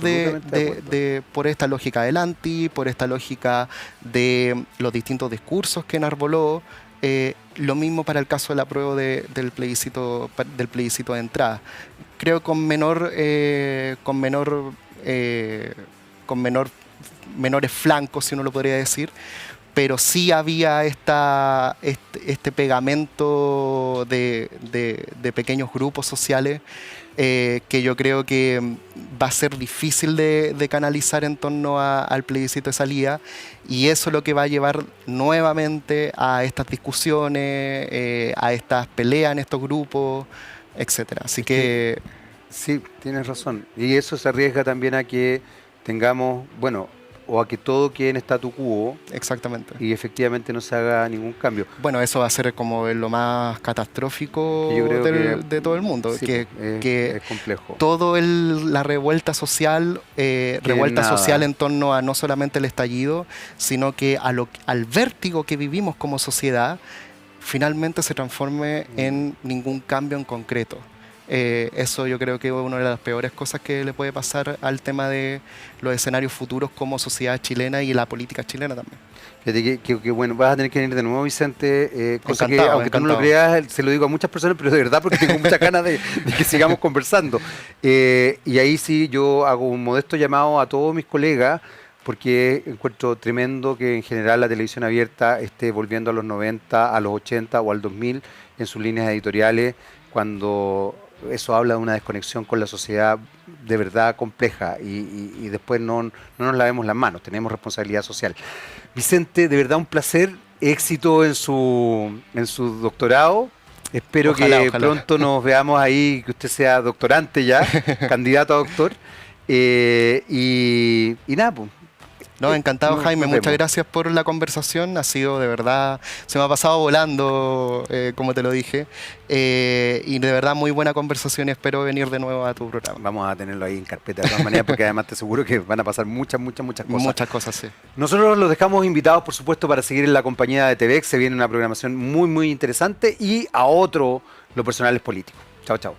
por esta lógica del anti, por esta lógica de los distintos discursos que enarboló. Lo mismo para el caso del apruebo del plebiscito de entrada. Creo con menores flancos, si uno lo podría decir, pero sí había este pegamento de pequeños grupos sociales que yo creo que va a ser difícil de canalizar en torno al plebiscito de salida, y eso es lo que va a llevar nuevamente a estas discusiones, a estas peleas en estos grupos, etcétera. Así que... Sí, tienes razón. Y eso se arriesga también a que tengamos, bueno, o a que todo quede en statu quo. Exactamente. Y efectivamente no se haga ningún cambio. Bueno, eso va a ser como lo más catastrófico Yo creo de todo el mundo. Sí, que es complejo. Toda la revuelta social, en torno a no solamente el estallido, sino que al vértigo que vivimos como sociedad, finalmente se transforme en ningún cambio en concreto. Eso yo creo que es una de las peores cosas que le puede pasar al tema de los escenarios futuros como sociedad chilena y la política chilena también. Fíjate que bueno, vas a tener que venir de nuevo, Vicente, cosa encantado, que aunque tú no lo creas, se lo digo a muchas personas, pero de verdad porque tengo muchas ganas de que sigamos conversando. Y ahí sí yo hago un modesto llamado a todos mis colegas, porque encuentro tremendo que en general la televisión abierta esté volviendo a los 90, a los 80 o al 2000 en sus líneas editoriales, cuando eso habla de una desconexión con la sociedad de verdad compleja y después no nos lavemos las manos, tenemos responsabilidad social. Vicente, de verdad un placer, éxito en su doctorado. Espero ojalá. Pronto nos veamos ahí, que usted sea doctorante ya, candidato a doctor. Y nada, pues. No, encantado, Jaime, muchas gracias por la conversación, ha sido de verdad, se me ha pasado volando, como te lo dije, y de verdad muy buena conversación y espero venir de nuevo a tu programa. Vamos a tenerlo ahí en carpeta de todas maneras, porque además te aseguro que van a pasar muchas cosas. Muchas cosas, sí. Nosotros los dejamos invitados, por supuesto, para seguir en la compañía de TVX, se viene una programación muy interesante, y a otro, lo personal es político. Chao, chao.